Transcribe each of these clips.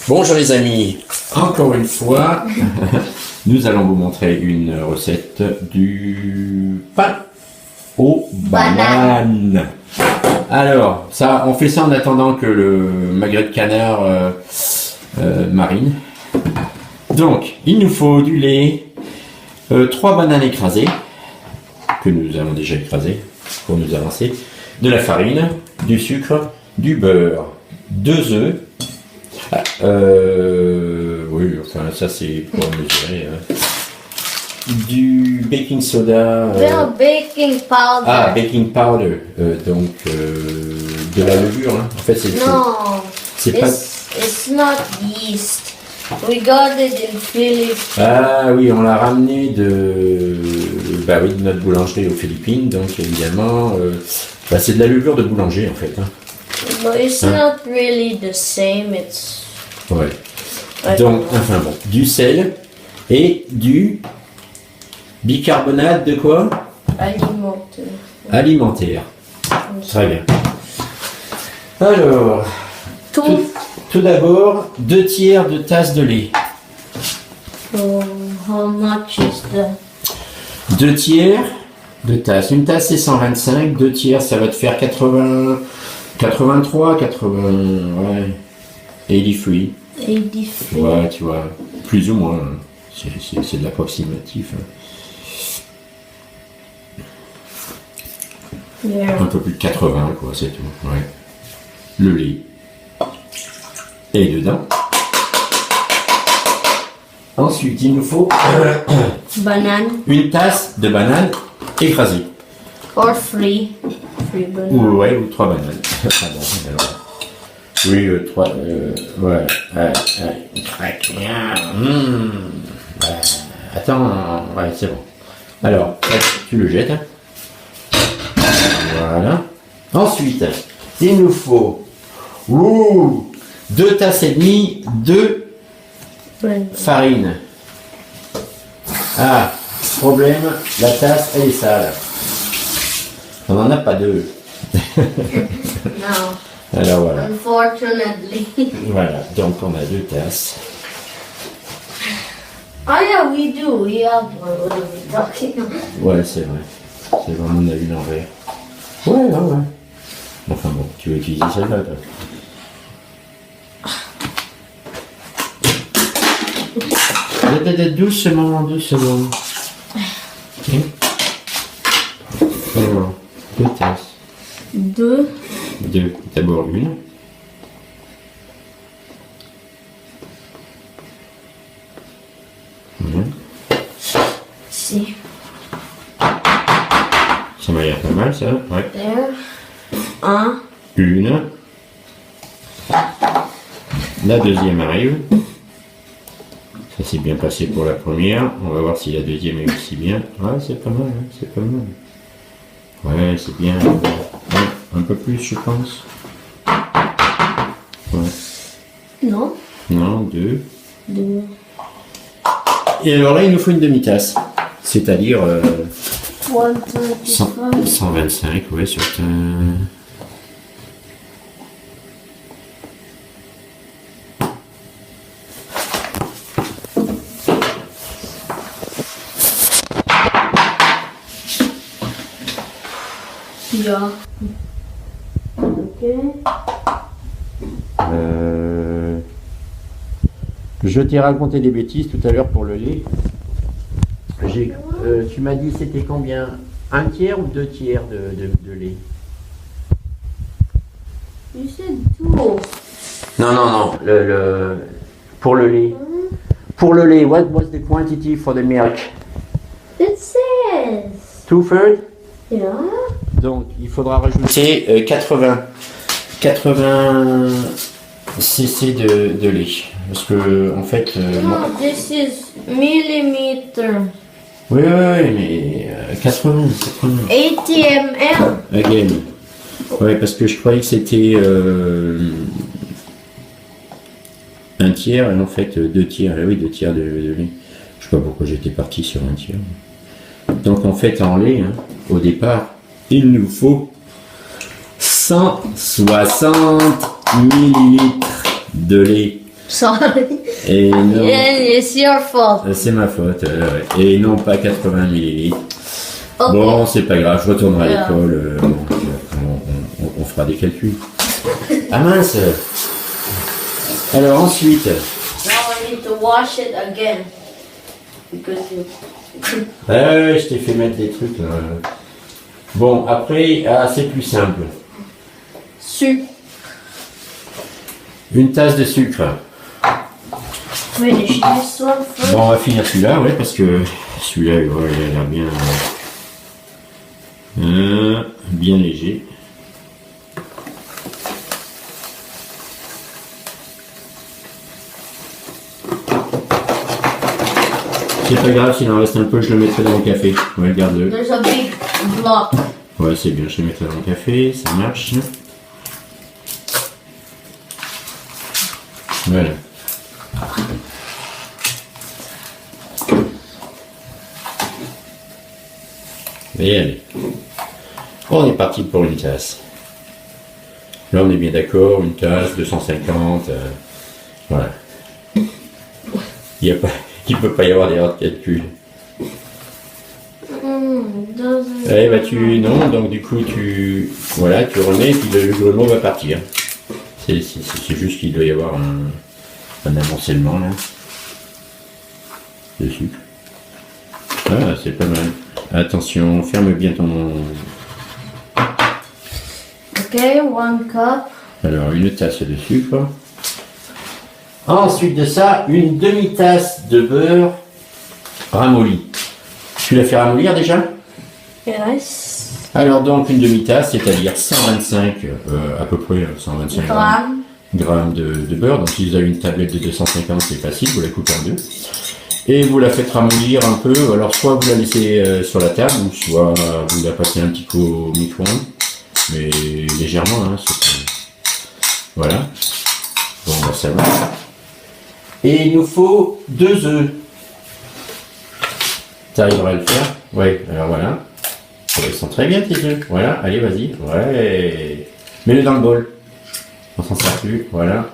Bonjour les amis, encore une fois, nous allons vous montrer une recette du pain aux bananes. Alors, ça, on fait ça en attendant que le magret de canard marine. Donc, il nous faut du lait, 3 bananes écrasées, que nous avons déjà écrasées pour nous avancer, de la farine, du sucre, du beurre, 2 œufs. Oui, enfin ça c'est pour mesurer. Du baking soda. Baking powder. Ah, baking powder. Donc de la levure. Hein. En fait, c'est pas. It's not yeast. We got it in Philippines. Ah oui, on l'a ramené de notre boulangerie aux Philippines. Donc évidemment, c'est de la levure de boulanger en fait. Hein. But it's not really the same. It's. Ouais. Donc, enfin bon, du sel et du bicarbonate de quoi? Alimentaire. Très bien. Alors, tout d'abord, 2 tiers de tasse de lait. So, how much is that? 2 tiers de tasse. Une tasse c'est 125, 2 tiers ça va te faire 80, 83, 80, ouais. 83. 83. Ouais, tu vois, plus ou moins. Hein. C'est de l'approximatif. Hein. Yeah. Un peu plus de 80, quoi, c'est tout. Ouais. Le lait. Et dedans. Ensuite, il nous faut Banane. une tasse de bananes écrasées. Or 3 bananes. Ouais, ou 3 bananes. Pardon, alors. Oui, 3. Ouais. Attends, ouais, c'est bon. Alors, tu le jettes. Voilà. Ensuite, il nous faut 2 tasses et demie de farine. Ah, problème, la tasse, elle est sale. On n'en a pas 2. No. Alors voilà. Unfortunately. Voilà, donc on a 2 tasses. Oh yeah, we do. We have one. What are we talking about? Ouais, c'est vrai. C'est vrai, on a une en verre. Ouais. Enfin bon, tu vas utiliser celle-là, toi. Doucement. Ok. Alors, 2 tasses. 2. D'abord une. Si. Ça m'a l'air pas mal, ça. Ouais. There. 1. Une. La deuxième arrive. Ça s'est bien passé pour la première. On va voir si la deuxième est aussi bien. Ouais, c'est pas mal, hein, c'est pas mal. Ouais, c'est bien. Ouais, un peu plus, je pense. Ouais. Non. Non, 2. 2. Et alors là, il nous faut une demi-tasse. C'est-à-dire 125. 125, ouais, sur ta... Yeah. Ok. Je t'ai raconté des bêtises tout à l'heure pour le lait. Tu m'as dit c'était combien? 1 tiers ou 2 tiers de lait? You said 2. Non. Pour le lait. Pour le lait, what was the quantity for the milk? It says. 2/3? Yeah. Donc il faudra rajouter 80 cc de lait. Parce que en fait. No, this is millimeter. Oui, mais 80. 80 ml. Again. Ouais, parce que je croyais que c'était 1 tiers, et en fait 2 tiers. Oui, 2 tiers de lait. Je sais pas pourquoi j'étais parti sur 1 tiers. Donc en fait en lait, hein, au départ, il nous faut 160 millilitres de lait. Sorry. Et non, It's your fault. c'est ma faute. Ouais. Et non pas 80 millilitres. Ok. Bon, c'est pas grave, je retournerai à Yeah. l'école. On fera des calculs. Ah mince. Alors ensuite, Now I need to wash it again. Because you... ouais, je t'ai fait mettre des trucs. Là. Bon, après, c'est plus simple. Sucre. Une tasse de sucre. Finish this one first. Bon, on va finir celui-là, ouais, parce que celui-là, ouais, il a l'air bien léger. C'est pas grave, s'il en reste un peu, je le mettrai dans le café. Ouais, garde-le. There's a big block. Ouais, c'est bien, je le mettrai dans le café, ça marche. Voilà. Et allez. On est parti pour une tasse. Là, on est bien d'accord, une tasse, 250. Voilà. Il ne peut pas y avoir d'erreur de calcul. Eh bah non, donc du coup tu remets et puis le grumeau va partir. C'est juste qu'il doit y avoir un amoncellement là. De sucre. Ah, c'est pas mal. Attention, ferme bien ton... Ok, 1 cup. Alors, une tasse de sucre. Ensuite de ça, une demi-tasse de beurre ramolli. Tu l'as fait ramollir déjà? Yes. Alors donc une demi-tasse, c'est-à-dire 125, à peu près 125 grammes de beurre. Donc si vous avez une tablette de 250, c'est facile, vous la coupez en deux. Et vous la faites ramollir un peu. Alors soit vous la laissez sur la table, ou soit vous la passez un petit coup au micro-ondes. Mais légèrement, hein, voilà. Bon, bah, ça va. Et il nous faut 2 œufs. Tu arriveras à le faire? Oui, alors voilà. Ils sont très bien tes œufs. Voilà, allez, vas-y. Ouais. Mets-le dans le bol. On s'en sert plus. Voilà.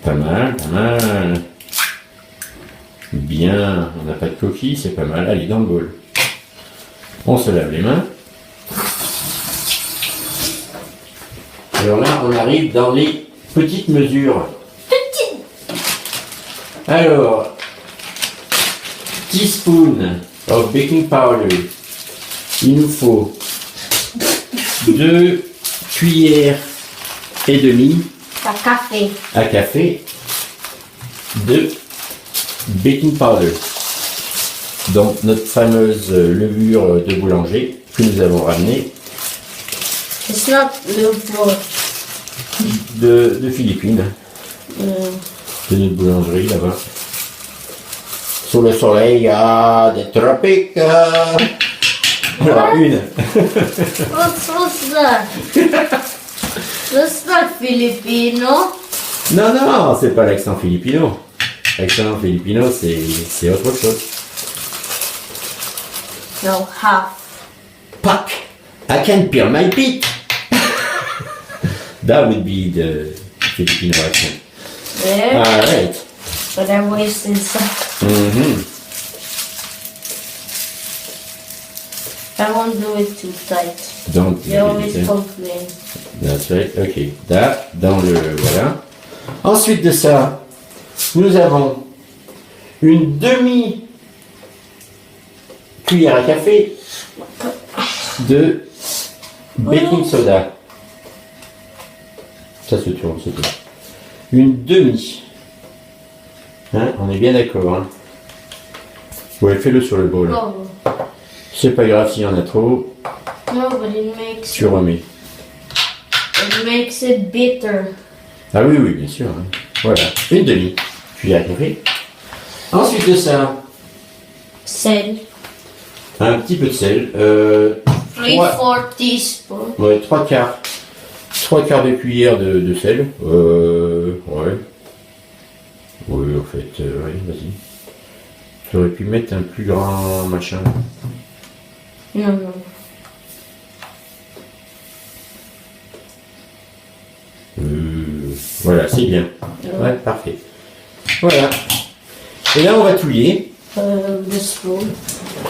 Pas mal, pas mal. Bien. On n'a pas de coquille, c'est pas mal. Allez, dans le bol. On se lave les mains. Alors là, on arrive dans les petites mesures. Alors, teaspoon of baking powder. Il nous faut 2 cuillères et demie A café. à café de baking powder. Donc notre fameuse levure de boulanger que nous avons ramenée It's not levure. de Philippines, de notre boulangerie là-bas. Sous le soleil des tropiques. Alors, une. What's that? That's not Filipino. Non, non, c'est pas l'accent filipino. L'accent filipino, c'est autre chose. No, half. Puck, I can peel my beak. That would be the Filipino accent. There. Alright. But I wasted some. Mm-hmm. I won't do it too tight. Donc, They always complain. that's right. Ok. Là, dans le... Voilà. Ensuite de ça, nous avons une demi cuillère à café de baking soda. Ça se tourne, c'est tout. Une demi. Hein, on est bien d'accord. Hein. Ouais, fais-le sur le bol. Oh. C'est pas grave s'il y en a trop, No, but it tu remets. makes it bitter. Ah oui, oui, bien sûr. Hein. Voilà, une demi cuillère à café. Ensuite de ça, Sel. un petit peu de sel. 3/4 teaspoon. Ouais, 3/4 de cuillère de sel. Ouais. Oui, en fait, ouais, vas-y. Tu aurais pu mettre un plus grand machin. Non, non. Voilà, c'est bien. Ouais, parfait. Voilà. Et là, on va touiller. The spoon.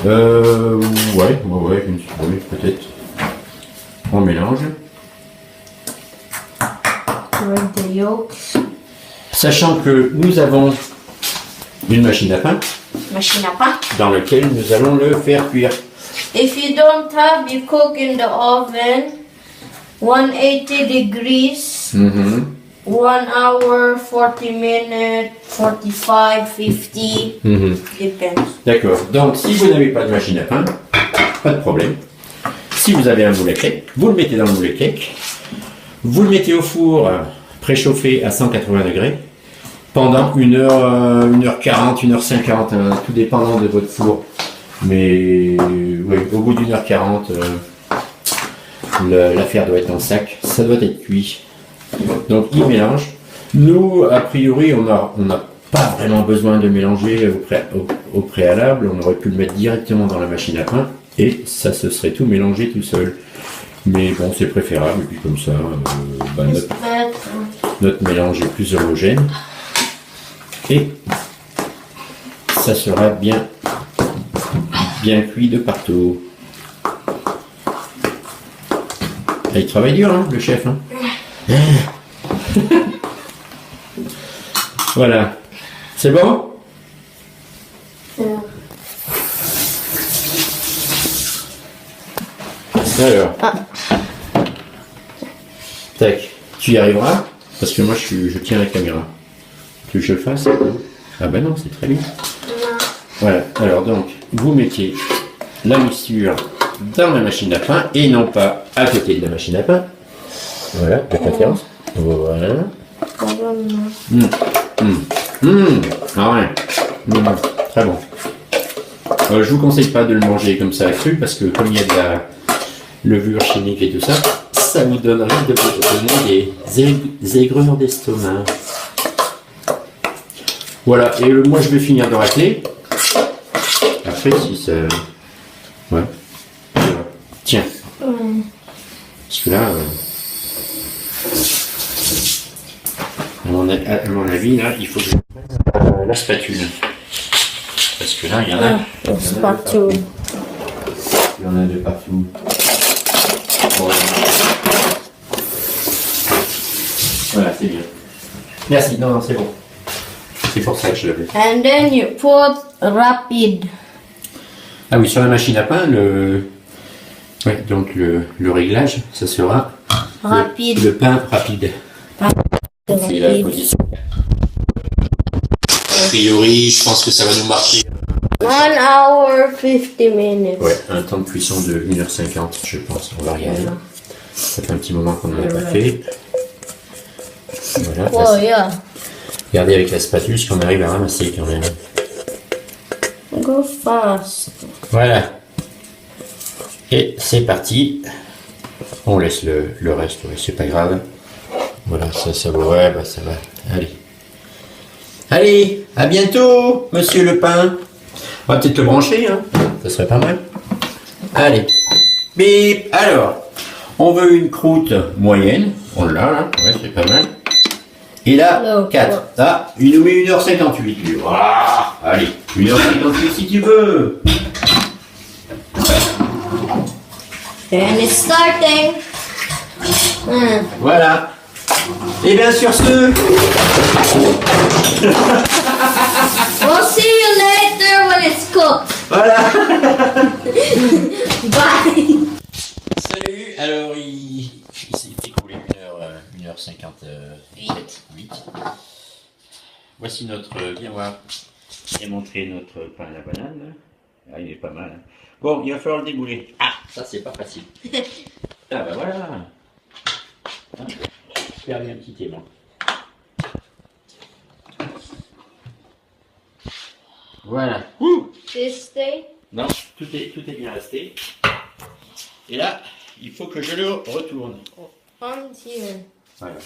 Ouais, oui, peut-être. On mélange. With the yolks. Sachant que nous avons une machine à pain Machine à pain. dans laquelle nous allons le faire cuire. If you don't have, you cook in the oven. 180 degrees. 1 hour, 40 minutes, 45, 50. Depends. D'accord. Donc, si vous n'avez pas de machine à pain, pas de problème. Si vous avez un moule à cake, vous le mettez dans le moule à cake. Vous le mettez au four préchauffé à 180 degrés pendant 1h40, 1h50, tout dépendant de votre four. Mais oui, au bout d'1h40, l'affaire doit être dans le sac. Ça doit être cuit. Donc, il mélange. Nous, a priori, on n'a pas vraiment besoin de mélanger au préalable. On aurait pu le mettre directement dans la machine à pain et ça se serait tout mélangé tout seul. Mais bon, c'est préférable. Et puis comme ça, notre mélange est plus homogène. Et ça sera bien cuit de partout. Et il travaille dur, hein, le chef. Hein. Voilà. C'est bon? Alors. Tac. Tu y arriveras? Parce que moi, je tiens la caméra. Tu veux que je le fasse? Ah ben non, c'est très bien. Voilà. Alors donc, vous mettez la mixture dans la machine à pain et non pas à côté de la machine à pain. Voilà, de préférence. Voilà. Ah ouais. Très bon. Je vous conseille pas de le manger comme ça cru parce que comme il y a de la levure chimique et tout ça, ça vous donnerait de vous donner des aigreurs d'estomac. Voilà. Et moi je vais finir de racler. Après si ça... Ouais. Tiens. Parce que là... À mon avis, là, il faut que je prenne la spatule. Parce que là, il y en a. Il y en a de partout. Voilà, c'est bien. Merci. Non, c'est bon. C'est pour ça que je l'avais. And then you put rapid. Ah oui, sur la machine à pain, donc le réglage, ça sera Rapide. le pain rapide. Et la position. A priori, je pense que ça va nous marquer. 1 hour, 50 minutes. Ouais, un temps de cuisson de 1h50, je pense. On va regarder. Ça fait un petit moment qu'on n'en a pas fait. Voilà. Oh, yeah. Regardez avec la spatule ce qu'on arrive à ramasser quand même. Go fast. Voilà. Et c'est parti. On laisse le reste, ouais, c'est pas grave. Voilà, ça va, ouais, bah ça va. Allez. Allez, à bientôt, monsieur le pain. On va peut-être le brancher, hein. Ça serait pas mal. Allez. Bip. Alors, on veut une croûte moyenne. On l'a, là. Ouais, c'est pas mal. Et là, 4. Ah, il nous met 1h58, lui. Ah, allez, 1h58 si tu veux. And it's starting. Voilà. Et bien sur ce... We'll see you later when it's cooked. Voilà. Bye. Salut. Alors, il s'est écoulé 1h58. Voici notre... Viens voir. J'ai montré notre pain à la banane. Ah, il est pas mal. Hein. Bon, il va falloir le débouler. Ah, ça c'est pas facile. Ah bah voilà. Ah, je perds un petit aimant. Voilà. This stay? Non, tout est bien resté. Et là, il faut que je le retourne. On here. Voilà.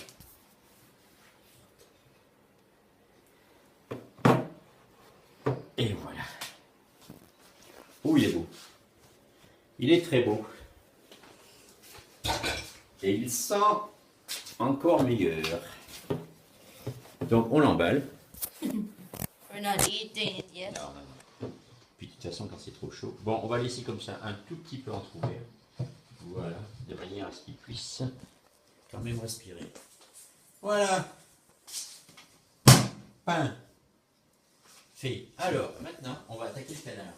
Et voilà. Oh, il est beau. Il est très beau. Et il sent encore meilleur. Donc on l'emballe. We're not eating it yet. Non, non, non. Puis de toute façon, quand c'est trop chaud. Bon, on va laisser comme ça un tout petit peu entrouvert. Voilà, de manière à ce qu'il puisse quand même respirer. Voilà. Pain. Fait. Alors, maintenant, on va attaquer le canard.